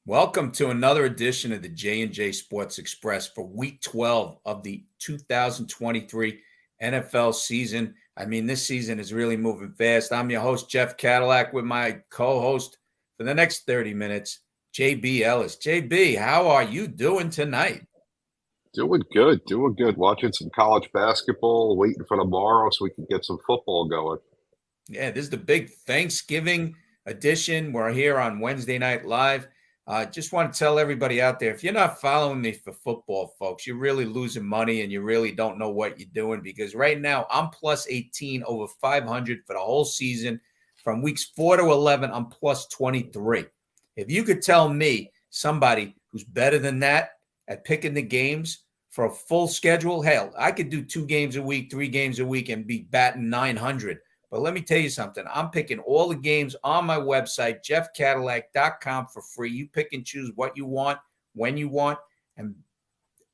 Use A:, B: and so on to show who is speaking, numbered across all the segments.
A: Welcome to another edition of the J&J Sports Express for Week 12 of the 2023 NFL season. I mean, this season is really moving fast. I'm your host, Jeff Cadillac, with my co-host for the next 30 minutes, JB Ellis. JB, how are you doing tonight?
B: Doing good, doing good. Watching some college basketball, waiting for tomorrow so we can get some football going.
A: Yeah, this is the big Thanksgiving edition. We're here on Wednesday Night Live. Just want to tell everybody out there, if you're not following me for football, folks, you're really losing money and you really don't know what you're doing, because right now I'm plus 18 over 500 for the whole season. From weeks 4 to 11, I'm plus 23. If you could tell me somebody who's better than that at picking the games for a full schedule, hell, I could do 2 games a week, 3 games a week and be batting 900. But let me tell you something. I'm picking all the games on my website, jeffcadillac.com, for free. You pick and choose what you want, when you want. And,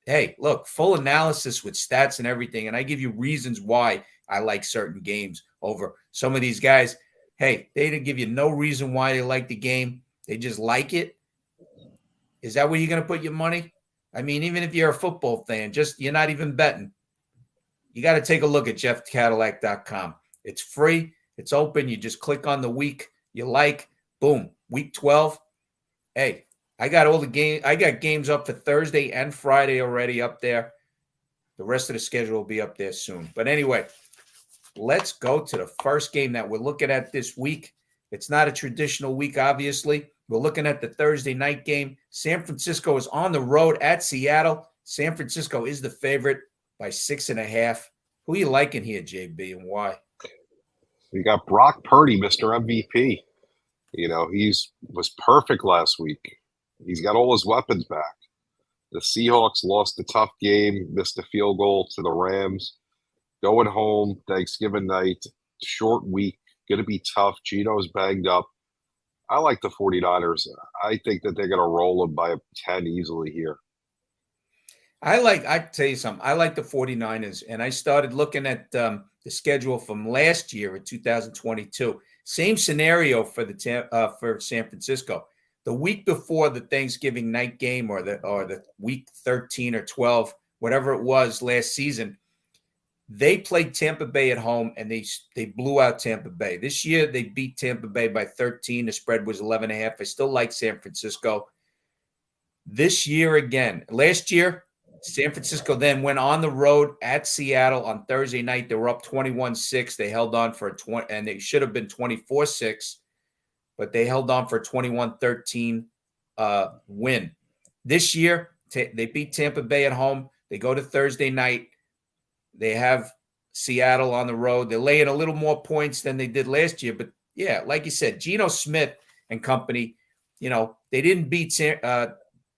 A: hey, look, full analysis with stats and everything. And I give you reasons why I like certain games over some of these guys. Hey, they didn't give you no reason why they like the game. They just like it. Is that where you're going to put your money? I mean, even if you're a football fan, you're not even betting. You got to take a look at jeffcadillac.com. It's free. It's open. You just click on the week you like. Boom. Week 12. Hey, I got all the games. I got games up for Thursday and Friday already up there. The rest of the schedule will be up there soon. But anyway, let's go to the first game that we're looking at this week. It's not a traditional week, obviously. We're looking at the Thursday night game. San Francisco is on the road at Seattle. San Francisco is the favorite by 6.5. Who are you liking here, JB, and why?
B: We got Brock Purdy, Mr. MVP. Was perfect last week. He's got all his weapons back. The Seahawks lost a tough game, missed a field goal to the Rams. Going home, Thanksgiving night, short week, going to be tough. Gino's banged up. I like the 49ers. I think that they're going to roll them by 10 easily here.
A: I tell you something. I like the 49ers, and I started looking at the schedule from last year in 2022. Same scenario for for San Francisco. The week before the Thanksgiving night game, or the week 13 or 12, whatever it was last season, they played Tampa Bay at home, and they blew out Tampa Bay. This year, they beat Tampa Bay by 13. The spread was 11.5. I still like San Francisco. This year again, last year, San Francisco then went on the road at Seattle on Thursday night. They were up 21-6. They held on for a 20, and they should have been 24-6, but they held on for a 21-13 win. This year, they beat Tampa Bay at home. They go to Thursday night. They have Seattle on the road. They're laying a little more points than they did last year. But, yeah, like you said, Geno Smith and company, they didn't beat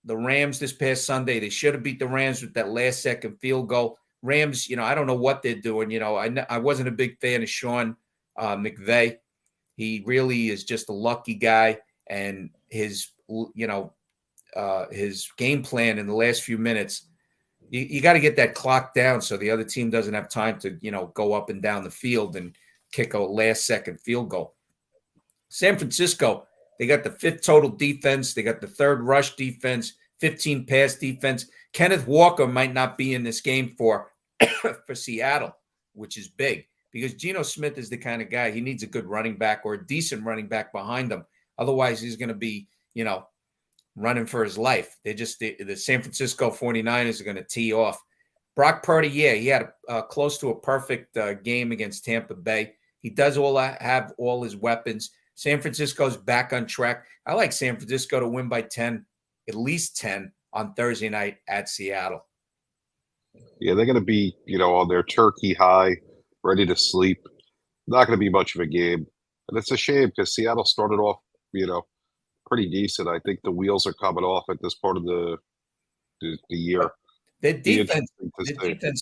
A: the Rams this past Sunday. They should have beat the Rams with that last-second field goal. Rams, I don't know what they're doing. I wasn't a big fan of Sean McVay. He really is just a lucky guy, and his game plan in the last few minutes, you got to get that clock down so the other team doesn't have time to, go up and down the field and kick a last-second field goal. San Francisco, they got the 5th total defense. They got the 3rd rush defense, 15 pass defense. Kenneth Walker might not be in this game for Seattle, which is big, because Geno Smith is the kind of guy, he needs a good running back or a decent running back behind him. Otherwise, he's going to be, running for his life. They just the San Francisco 49ers are going to tee off. Brock Purdy, he had a close to a perfect game against Tampa Bay. He does have all his weapons. San Francisco's back on track. I like San Francisco to win by 10, at least 10 on Thursday night at Seattle.
B: Yeah, they're going to be, on their turkey high, ready to sleep. Not going to be much of a game. And it's a shame because Seattle started off, pretty decent. I think the wheels are coming off at this part of the year.
A: Their defense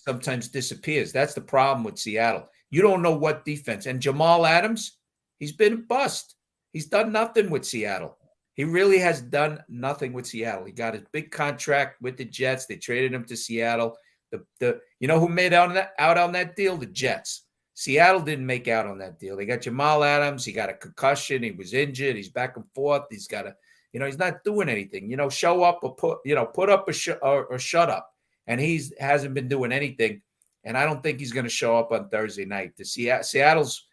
A: sometimes disappears. That's the problem with Seattle. You don't know what defense. And Jamal Adams, he's been a bust. He's done nothing with Seattle. He really has done nothing with Seattle. He got his big contract with the Jets. They traded him to Seattle. Who made out on that deal? The Jets. Seattle didn't make out on that deal. They got Jamal Adams. He got a concussion. He was injured. He's back and forth. He's got He's not doing anything. Show up or put up or shut up. And hasn't been doing anything. And I don't think he's going to show up on Thursday night. Seattle's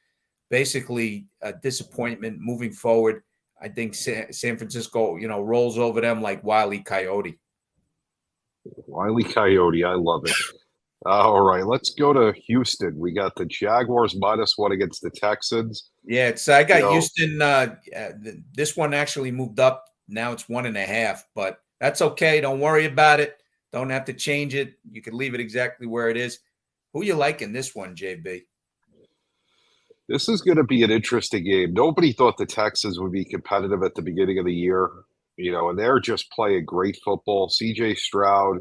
A: basically a disappointment moving forward. I think San Francisco, rolls over them like Wile E. Coyote.
B: Wile E. Coyote, I love it. All right, let's go to Houston. We got the Jaguars -1 against the Texans.
A: Yeah, I got Houston. This one actually moved up. Now it's 1.5, but that's okay. Don't worry about it. Don't have to change it. You can leave it exactly where it is. Who you like in this one, JB?
B: This is going to be an interesting game. Nobody thought the Texans would be competitive at the beginning of the year, and they're just playing great football. C.J. Stroud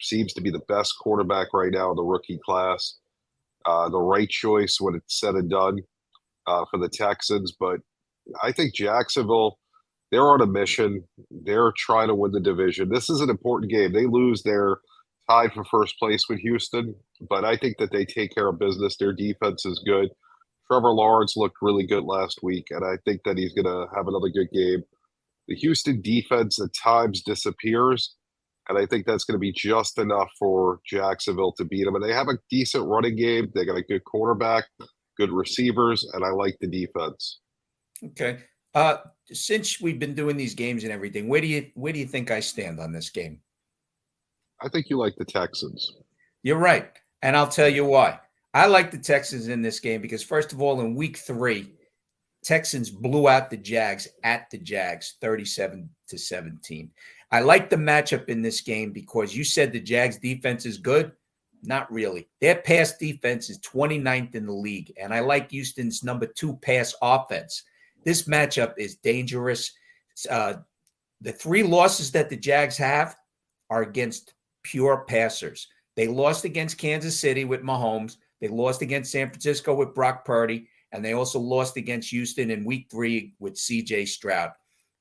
B: seems to be the best quarterback right now in the rookie class. The right choice when it's said and done for the Texans. But I think Jacksonville, they're on a mission. They're trying to win the division. This is an important game. They lose, they're tied for first place with Houston, but I think that they take care of business. Their defense is good. Trevor Lawrence looked really good last week, and I think that he's going to have another good game. The Houston defense at times disappears, and I think that's going to be just enough for Jacksonville to beat them. And they have a decent running game. They got a good quarterback, good receivers, and I like the defense.
A: Okay. Since we've been doing these games and everything, where do you think I stand on this game?
B: I think you like the Texans.
A: You're right, and I'll tell you why. I like the Texans in this game because, first of all, in week 3, Texans blew out the Jags at the Jags 37-17. I like the matchup in this game because you said the Jags defense is good. Not really. Their pass defense is 29th in the league, and I like Houston's number 2 pass offense. This matchup is dangerous. The 3 losses that the Jags have are against pure passers. They lost against Kansas City with Mahomes. They lost against San Francisco with Brock Purdy, and they also lost against Houston in week 3 with C.J. Stroud.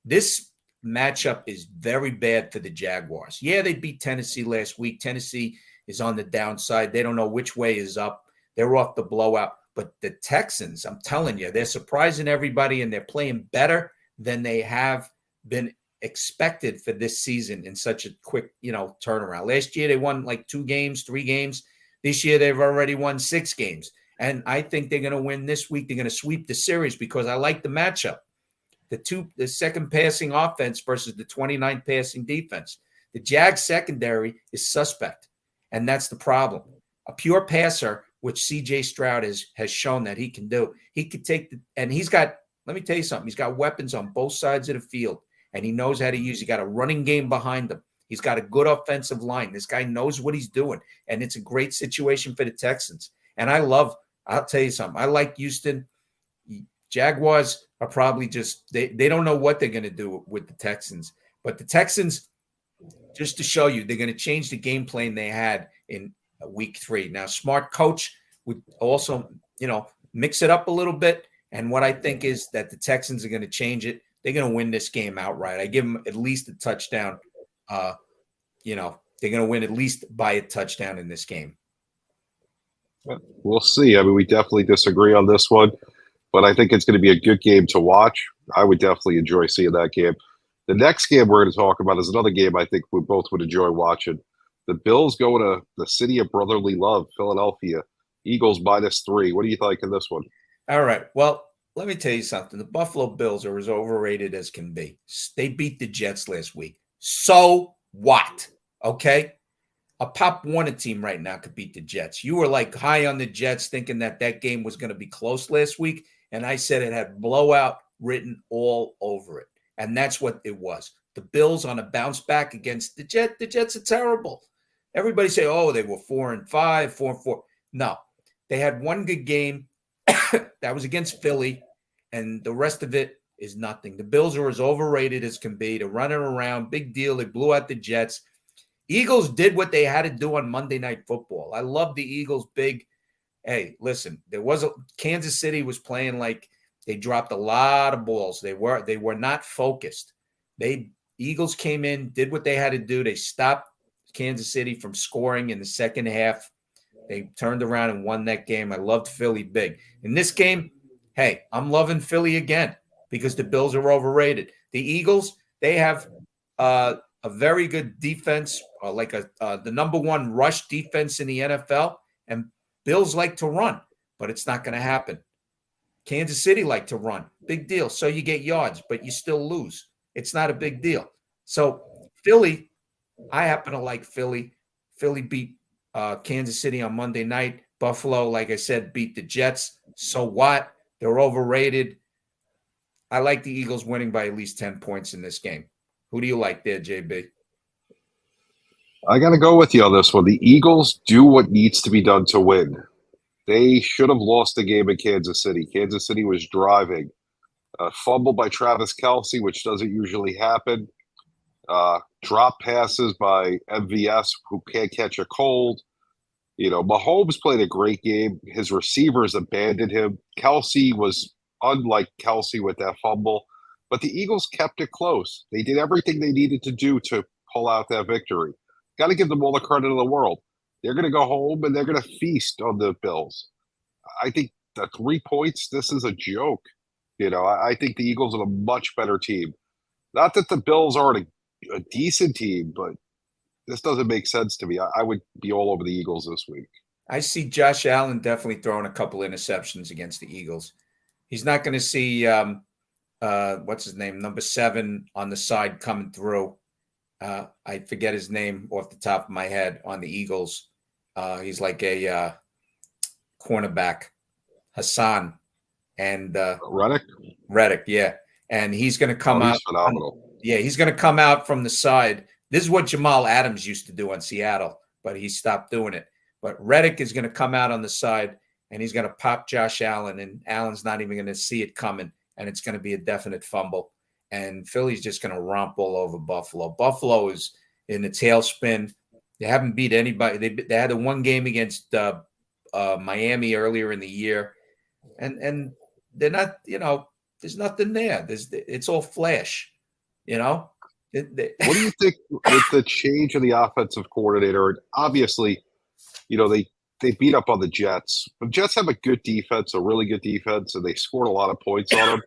A: This matchup is very bad for the Jaguars. Yeah, they beat Tennessee last week. Tennessee is on the downside. They don't know which way is up. They're off the blowout. But the Texans, I'm telling you, they're surprising everybody, and they're playing better than they have been expected for this season in such a quick, turnaround. Last year, they won like 2 games, 3 games. This year, they've already won 6 games. And I think they're going to win this week. They're going to sweep the series because I like the matchup. The second passing offense versus the 29th passing defense. The Jags secondary is suspect, and that's the problem. A pure passer, which C.J. Stroud has shown that he can do. He could take and he's got, let me tell you something, he's got weapons on both sides of the field, and he knows how to use. He got a running game behind him. He's got a good offensive line. This guy knows what he's doing, and it's a great situation for the Texans. And I'll tell you something, I like Houston. Jaguars are probably just, they don't know what they're going to do with the Texans. But the Texans, just to show you, they're going to change the game plan they had in week 3. Now, smart coach would also, mix it up a little bit. And what I think is that the Texans are going to change it. They're going to win this game outright. I give them at least a touchdown. They're going to win at least by a touchdown in this game.
B: We'll see. I mean, we definitely disagree on this one, but I think it's going to be a good game to watch. I would definitely enjoy seeing that game. The next game we're going to talk about is another game I think we both would enjoy watching. The Bills go to the city of brotherly love, Philadelphia. Eagles -3. What do you think in this one?
A: All right. Well, let me tell you something. The Buffalo Bills are as overrated as can be. They beat the Jets last week. So what? Okay? A Pop Warner team right now could beat the Jets. You were like high on the Jets thinking that game was going to be close last week, and I said it had blowout written all over it, and that's what it was. The Bills on a bounce back against the Jets. The Jets are terrible. Everybody say, oh, they were 4-5, 4-4. No, they had one good game that was against Philly, and the rest of it is nothing. The Bills are as overrated as can be. They're running around, big deal. They blew out the Jets. Eagles did what they had to do on Monday Night Football. I love the Eagles big. Hey, listen, Kansas City was playing like they dropped a lot of balls. They were not focused. Eagles came in, did what they had to do. They stopped Kansas City from scoring in the second half. They turned around and won that game. I loved Philly big. In this game, hey, I'm loving Philly again because the Bills are overrated. The Eagles, They have a very good defense, like the number one rush defense in the NFL. And Bills like to run, but it's not going to happen. Kansas City like to run. Big deal. So you get yards, but you still lose. It's not a big deal. So Philly, I happen to like Philly. Philly beat Kansas City on Monday night. Buffalo, like I said, beat the Jets. So what? They're overrated. I like the Eagles winning by at least 10 points in this game. Who do you like there, JB?
B: I got to go with you on this one. The Eagles do what needs to be done to win. They should have lost the game in Kansas City. Kansas City was driving. Fumble by Travis Kelce, which doesn't usually happen. Drop passes by MVS, who can't catch a cold. Mahomes played a great game. His receivers abandoned him. Kelce was unlike Kelce with that fumble. But the Eagles kept it close. They did everything they needed to do to pull out that victory. Got to give them all the credit in the world. They're going to go home and they're going to feast on the Bills. I think the 3 points, this is a joke. I think the Eagles are a much better team. Not that the Bills aren't a decent team, but this doesn't make sense to me. I would be all over the Eagles this week.
A: I see Josh Allen definitely throwing a couple interceptions against the Eagles. He's not going to see what's his name, number 7 on the side coming through. I forget his name off the top of my head on the Eagles. He's like a cornerback, Hassan, and Reddick, yeah. And he's going to come out.
B: Phenomenal.
A: He's going to come out from the side. This is what Jamal Adams used to do on Seattle, but he stopped doing it. But Reddick is going to come out on the side, and he's going to pop Josh Allen, and Allen's not even going to see it coming, and it's going to be a definite fumble. And Philly's just going to romp all over Buffalo. Buffalo is in a tailspin. They haven't beat anybody. They had a one game against Miami earlier in the year, and they're not. There's nothing there. It's all flash. What
B: do you think with the change of the offensive coordinator? Obviously, they beat up on the Jets. The Jets have a good defense, a really good defense, and they scored a lot of points on them.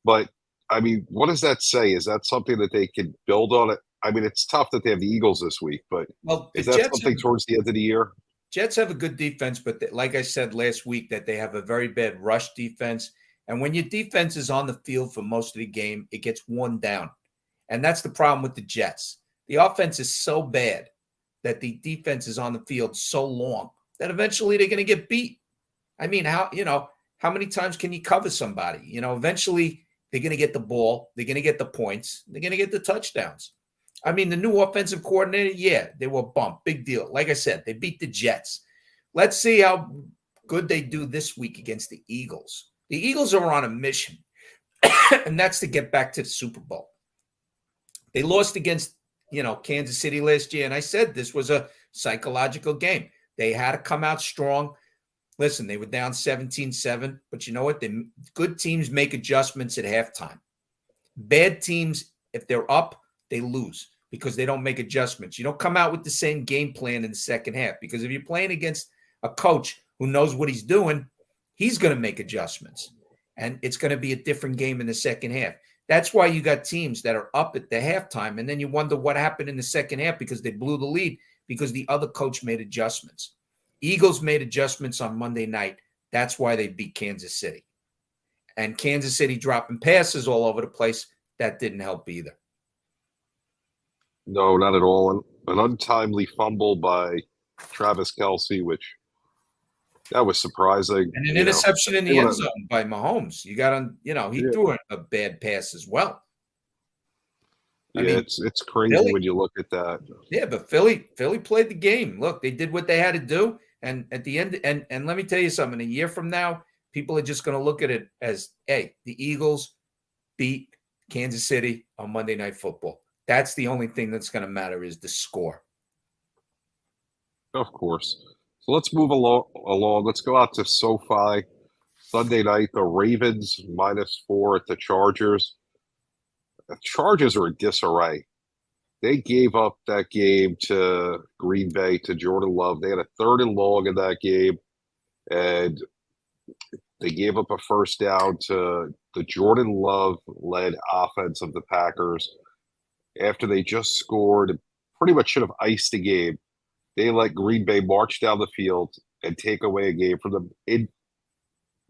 B: But I mean, what does that say? Is that something that they can build on? I mean, it's tough that they have the Eagles this week, but is that something towards the end of the year?
A: Jets have a good defense, but like I said last week, that they have a very bad rush defense. And when your defense is on the field for most of the game, it gets worn down. And that's the problem with the Jets. The offense is so bad that the defense is on the field so long that eventually they're going to get beat. I mean, how many times can you cover somebody? Eventually they're going to get the ball. They're going to get the points. They're going to get the touchdowns. I mean, the new offensive coordinator, they were bumped. Big deal. Like I said, they beat the Jets. Let's see how good they do this week against the Eagles. The Eagles are on a mission, and that's to get back to the Super Bowl. They lost against, Kansas City last year, and I said this was a psychological game. They had to come out strong. Listen, they were down 17-7, but you know what? The good teams make adjustments at halftime. Bad teams, if they're up, they lose because they don't make adjustments. You don't come out with the same game plan in the second half, because if you're playing against a coach who knows what he's doing, he's going to make adjustments, and it's going to be a different game in the second half. That's why you got teams that are up at the halftime, and then you wonder what happened in the second half because they blew the lead because the other coach made adjustments. Eagles made adjustments on Monday night. That's why they beat Kansas City. And Kansas City dropping passes all over the place, that didn't help either.
B: No, not at all. An untimely fumble by Travis Kelce, which that was surprising.
A: And an interception in the end zone by Mahomes. You got on, he threw a bad pass as well.
B: I mean, it's crazy Philly, when you look at that.
A: Yeah, but Philly played the game. Look, they did what they had to do. And at the end, and let me tell you something, a year from now, people are just going to look at it as, hey, the Eagles beat Kansas City on Monday Night Football. That's the only thing that's going to matter is the score.
B: Of course. So let's move along. Let's go out to SoFi. Sunday night, the Ravens -4 at the Chargers. The Chargers are in disarray. They gave up that game to Green Bay, to Jordan Love. They had a 3rd and long in that game, and they gave up a first down to the Jordan Love-led offense of the Packers. after they just scored and pretty much should have iced the game. They let Green Bay march down the field and take away a game from them in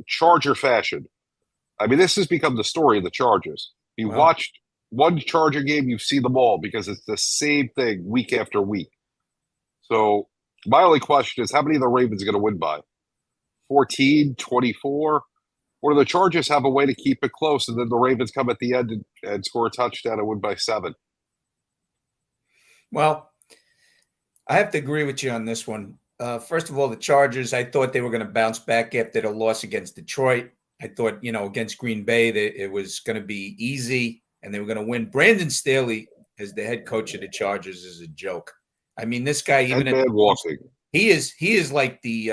B: Charger fashion. I mean, this has become the story of the Chargers. You
A: Well,
B: watched one Charger game, you've seen them all because it's the same thing week after week. So my only question is, how many of the Ravens are going to win by? 14, 24? Or do the Chargers have a way to keep it close and then the Ravens come at the end and score a touchdown and win by 7?
A: well, I have to agree with you on this one. First of all, the Chargers, I thought they were going to bounce back after the loss against Detroit. I thought, against Green Bay, that it was going to be easy and they were going to win. Brandon Staley, as the head coach of the Chargers, is a joke. I mean, this guy, even
B: Dead man walking.
A: he is like the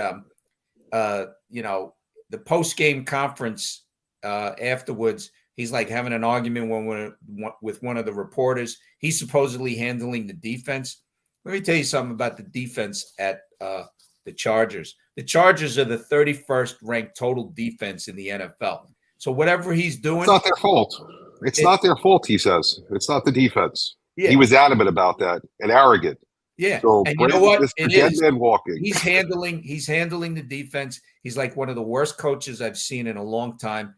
A: the post game conference afterwards. He's like having an argument with one of the reporters. He's supposedly handling the defense. Let me tell you something about the defense at the Chargers. The Chargers are the 31st ranked total defense in the NFL. So whatever he's doing,
B: it's not their fault. It's not their fault, he says. It's not the defense.
A: Yeah.
B: He was adamant about that and arrogant.
A: Yeah.
B: So
A: And you know what?
B: Mr. Dead Man walking.
A: He's handling the defense. He's like one of the worst coaches I've seen in a long time.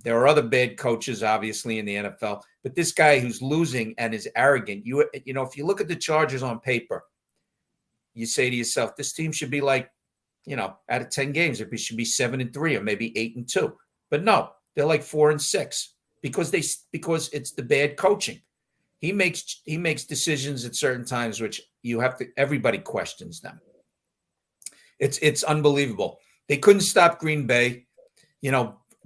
A: There are other bad coaches, obviously, in the NFL, but this guy who's losing and is arrogant, if you look at the Chargers on paper, you say to yourself, this team should be like, out of 10 games, it should be 7-3 or maybe 8-2. But no, they're like 4-6 because it's the bad coaching. He makes decisions at certain times which everybody questions them. It's unbelievable. They couldn't stop Green Bay.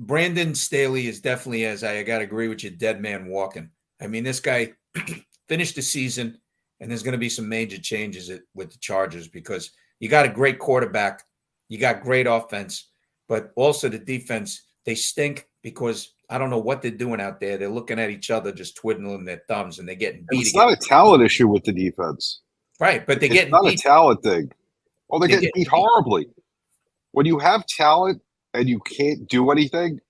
A: Brandon Staley is definitely, I got to agree with you, dead man walking. I mean, this guy finished the season, and there's going to be some major changes with the Chargers because you got a great quarterback, you got great offense, but also the defense, they stink because I don't know what they're doing out there. They're looking at each other, just twiddling their thumbs, and they're getting beat.
B: It's not a talent issue with the defense.
A: Right, but
B: it's not a talent thing. Oh, they're getting beat horribly. When you have talent and you can't do anything,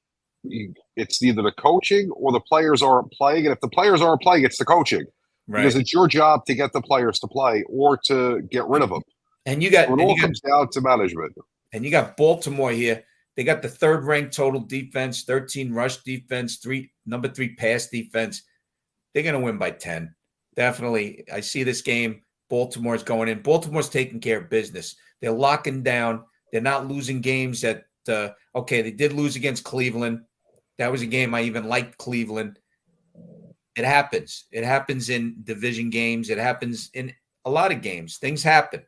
B: it's either the coaching or the players aren't playing. And if the players aren't playing, it's the coaching. Right. Because it's your job to get the players to play or to get rid of them.
A: And it
B: all comes down to management.
A: And you got Baltimore here. They got the 3rd ranked total defense, 13 rush defense, number 3 pass defense. They're going to win by 10. Definitely. I see this game. Baltimore's going in. Baltimore's taking care of business. They're locking down. They're not losing games they did lose against Cleveland. That was a game I even liked Cleveland. It happens. It happens in division games. It happens in a lot of games. Things happen.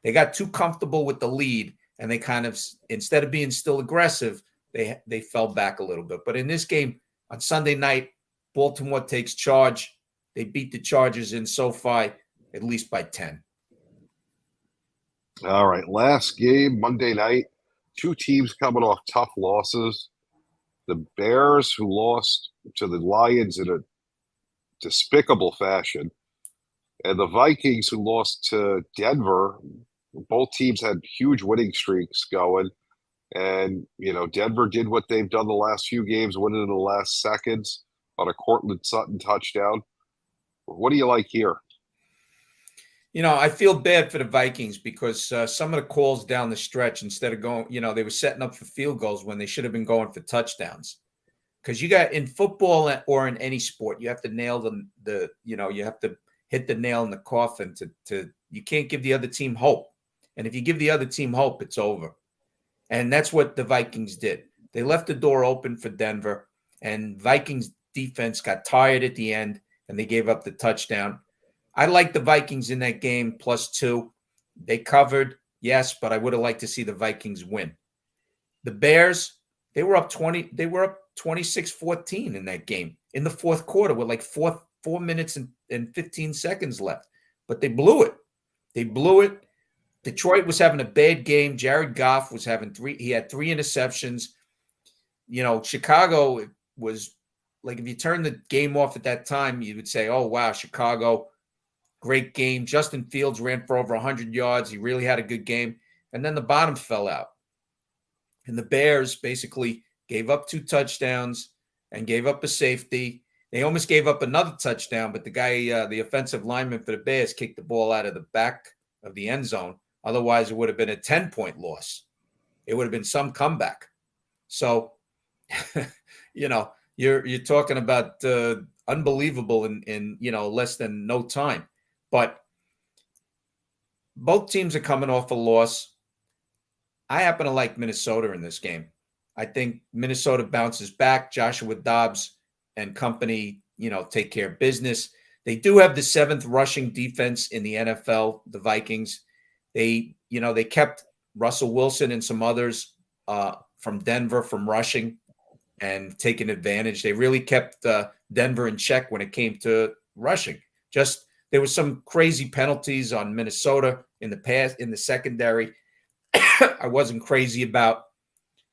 A: They got too comfortable with the lead, and they kind of, instead of being still aggressive, they fell back a little bit. But in this game on Sunday night, Baltimore takes charge. They beat the Chargers in SoFi at least by 10.
B: All right, last game, Monday night. 2 teams coming off tough losses. The Bears, who lost to the Lions in a despicable fashion, and the Vikings, who lost to Denver. Both teams had huge winning streaks going. And, Denver did what they've done the last few games, winning in the last seconds on a Cortland Sutton touchdown. What do you like here?
A: I feel bad for the Vikings because some of the calls down the stretch, instead of going, they were setting up for field goals when they should have been going for touchdowns. Because you got in football or in any sport, you have to nail you have to hit the nail in the coffin you can't give the other team hope. And if you give the other team hope, it's over. And that's what the Vikings did. They left the door open for Denver, and Vikings defense got tired at the end, and they gave up the touchdown. I like the Vikings in that game +2. They covered, yes, but I would have liked to see the Vikings win. The Bears, they were up 26-14 in that game in the fourth quarter with like 4 minutes and 15 seconds left. But they blew it. Detroit was having a bad game. Jared Goff was having 3 interceptions. Chicago was like, if you turn the game off at that time, you would say, oh, wow, Chicago, great game. Justin Fields ran for over 100 yards. He really had a good game. And then the bottom fell out. And the Bears basically gave up 2 touchdowns and gave up a safety. They almost gave up another touchdown, but the guy, the offensive lineman for the Bears, kicked the ball out of the back of the end zone. Otherwise, it would have been a 10-point loss. It would have been some comeback. So, you're talking about unbelievable in less than no time. But both teams are coming off a loss. I happen to like Minnesota in this game. I think Minnesota bounces back. Joshua Dobbs and company, take care of business. They do have the 7th rushing defense in the NFL, the Vikings. They kept Russell Wilson and some others from Denver from rushing and taking advantage. They really kept Denver in check when it came to rushing. Just there was some crazy penalties on Minnesota in the past, in the secondary. I wasn't crazy about,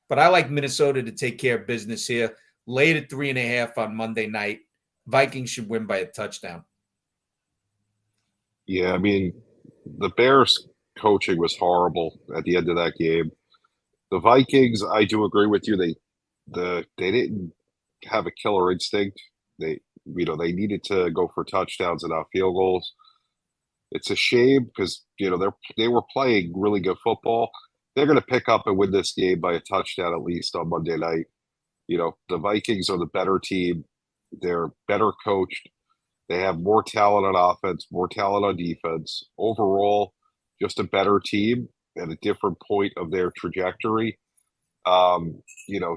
A: but I like Minnesota to take care of business here. Late at 3.5 on Monday night. Vikings should win by a touchdown.
B: Yeah, I mean, the Bears coaching was horrible at the end of that game. The Vikings, I do agree with you. They didn't have a killer instinct. They needed to go for touchdowns and not field goals. It's a shame because they were playing really good football. They're going to pick up and win this game by a touchdown at least on Monday night. The Vikings are the better team. They're better coached. They have more talent on offense, more talent on defense. Overall, just a better team at a different point of their trajectory.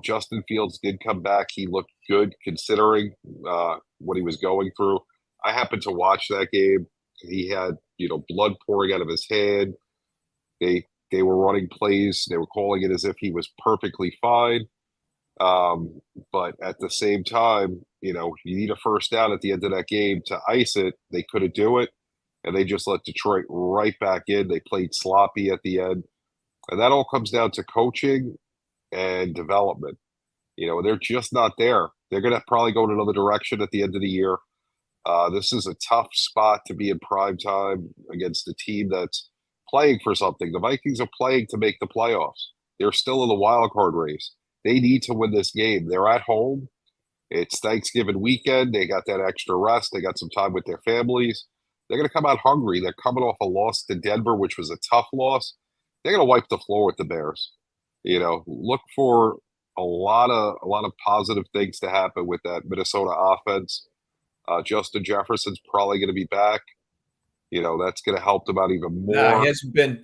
B: Justin Fields did come back. He looked good considering what he was going through. I happened to watch that game. He had, blood pouring out of his head. They were running plays. They were calling it as if he was perfectly fine. But at the same time, you need a first down at the end of that game to ice it. They couldn't do it, and they just let Detroit right back in. They played sloppy at the end, and that all comes down to coaching and development. They're just not there. They're going to probably go in another direction at the end of the year. This is a tough spot to be in prime time against a team that's playing for something. The Vikings are playing to make the playoffs. They're still in the wild card race. They need to win this game. They're at home. It's Thanksgiving weekend. They got that extra rest. They got some time with their families. They're going to come out hungry. They're coming off a loss to Denver, which was a tough loss. They're going to wipe the floor with the Bears. Look for a lot of positive things to happen with that Minnesota offense. Justin Jefferson's probably going to be back. That's going to help them out even more.
A: No, he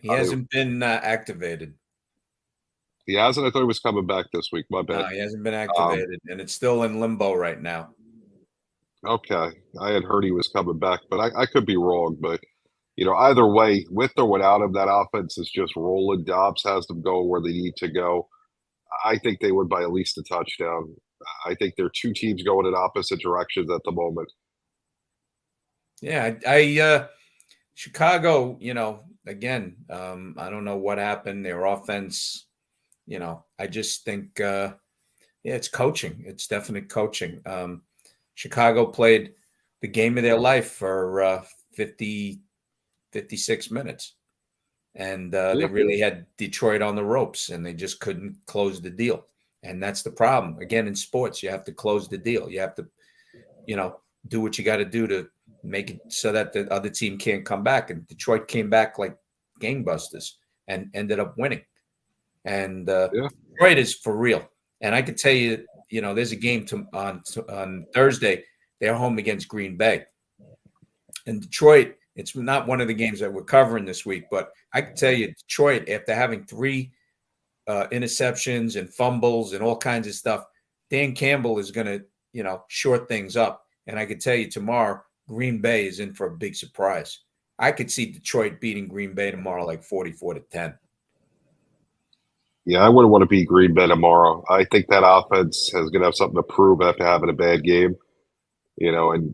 A: hasn't been activated.
B: He hasn't? I thought he was coming back this week. My bad.
A: No, he hasn't been activated, and it's still in limbo right now.
B: Okay. I had heard he was coming back, but I could be wrong. But, either way, with or without him, that offense is just rolling. Dobbs has them go where they need to go. I think they win by at least a touchdown. I think they're two teams going in opposite directions at the moment.
A: Yeah, Chicago, again, I don't know what happened. Their offense, I just think, it's coaching. It's definitely coaching. Chicago played the game of their life for 56 minutes. And they really had Detroit on the ropes, and they just couldn't close the deal. And that's the problem. Again, in sports, you have to close the deal. You have to, do what you got to do to make it so that the other team can't come back. And Detroit came back like gangbusters and ended up winning. And Detroit is for real. And I can tell you, there's a game on Thursday. They're home against Green Bay. And Detroit, it's not one of the games that we're covering this week, but I can tell you, Detroit, after having 3 interceptions and fumbles and all kinds of stuff, Dan Campbell is going to, short things up. And I can tell you tomorrow, Green Bay is in for a big surprise. I could see Detroit beating Green Bay tomorrow like 44-10.
B: Yeah, I wouldn't want to beat Green Bay tomorrow. I think that offense is going to have something to prove after having a bad game. And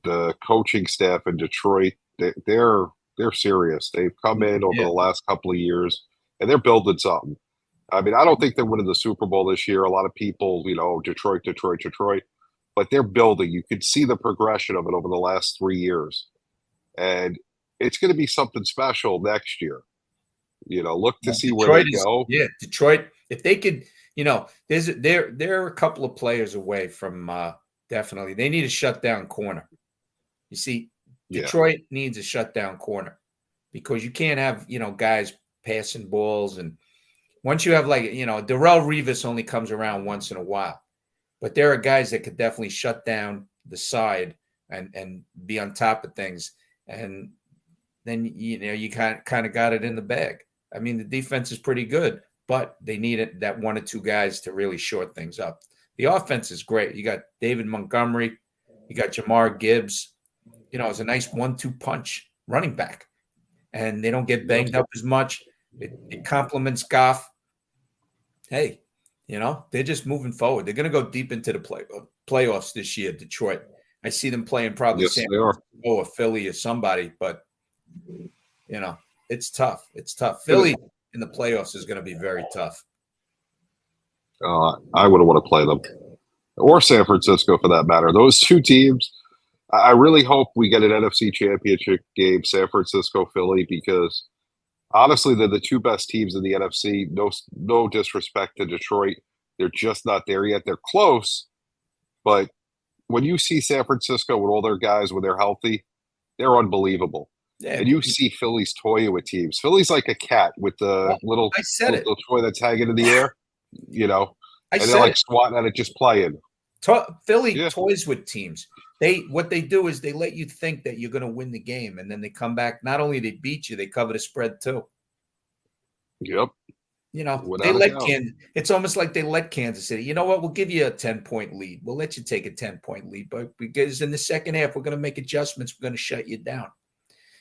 B: the coaching staff in Detroit, they're serious. They've come in over the last couple of years, and they're building something. I mean, I don't think they're winning the Super Bowl this year. A lot of people, Detroit, but they're building. You could see the progression of it over the last 3 years, and it's going to be something special next year. Look to see
A: Detroit
B: where they go.
A: Yeah, Detroit. If they could, they're a couple of players away from Definitely. They need a shutdown corner. You see,
B: Yeah.
A: Detroit needs a shutdown corner because you can't have, guys passing balls. And once you have Darrelle Revis only comes around once in a while. But there are guys that could definitely shut down the side and be on top of things. And then, you kind of got it in the bag. I mean, the defense is pretty good, but they need that one or two guys to really short things up. The offense is great. You got David Montgomery. You got Jamar Gibbs. It's a nice 1-2 punch running back. And they don't get banged up as much. It complements Goff. Hey, they're just moving forward. They're going to go deep into the playoffs this year, Detroit. I see them playing probably San Francisco or Philly or somebody, but, it's tough. It's tough. Philly in the playoffs is going to be very tough.
B: I wouldn't want to play them. Or San Francisco, for that matter. Those two teams, I really hope we get an NFC Championship game, San Francisco, Philly, because honestly, they're the two best teams in the NFC. No disrespect to Detroit. They're just not there yet. They're close, but when you see San Francisco with all their guys when they're healthy, they're unbelievable. Yeah, and you see Philly's toying with teams. Philly's like a cat with the little toy that's hanging in the air, and they're like swatting at it, just playing.
A: Philly toys with teams. What they do is they let you think that you're going to win the game, and then they come back. Not only they beat you, they cover the spread too.
B: Yep.
A: They let Kansas. It's almost like they let Kansas City. You know what? We'll give you a 10-point lead. We'll let you take a 10-point lead, but because in the second half we're going to make adjustments. We're going to shut you down,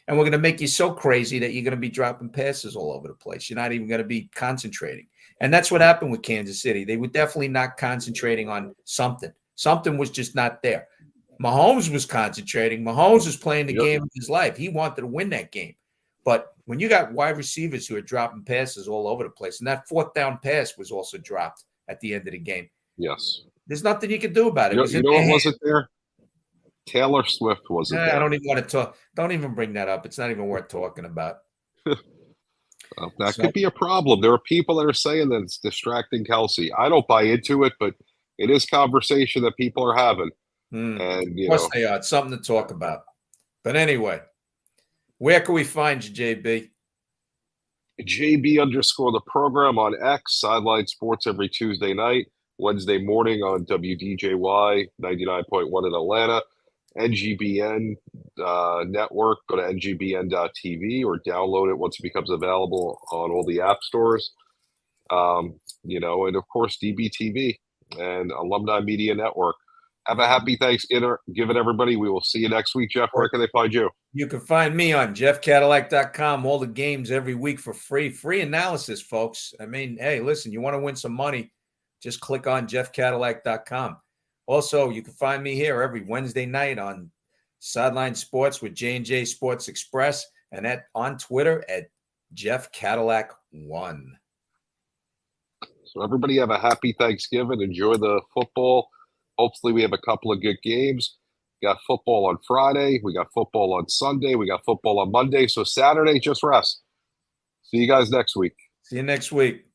A: and we're going to make you so crazy that you're going to be dropping passes all over the place. You're not even going to be concentrating. And that's what happened with Kansas City. They were definitely not concentrating on something. Something was just not there. Mahomes was concentrating. Mahomes was playing the game of his life. He wanted to win that game. But when you got wide receivers who are dropping passes all over the place, and that fourth down pass was also dropped at the end of the game.
B: Yes.
A: There's nothing you can do about it.
B: You know what wasn't there? Taylor Swift wasn't there.
A: I don't even want to talk. Don't even bring that up. It's not even worth talking about.
B: That could be a problem. There are people that are saying that it's distracting Kelsey. I don't buy into it, but it is conversation that people are having. And
A: of course they are. It's something to talk about. But anyway, where can we find you, JB?
B: JB_ the program on X, Sideline Sports every Tuesday night, Wednesday morning on WDJY 99.1 in Atlanta, NGBN network. Go to ngbn.tv or download it once it becomes available on all the app stores. And of course, DBTV and Alumni Media Network. Have a happy Thanksgiving, everybody. We will see you next week. Jeff, where can they find you?
A: You can find me on jeffcadillac.com. All the games every week for free. Free analysis, folks. I mean, hey, listen, you want to win some money, just click on jeffcadillac.com. Also, you can find me here every Wednesday night on Sideline Sports with J&J Sports Express and on Twitter at JeffCadillac1.
B: So everybody have a happy Thanksgiving. Enjoy the football. Hopefully we have a couple of good games. We got football on Friday. We got football on Sunday. We got football on Monday. So Saturday, just rest. See you guys next week.
A: See you next week.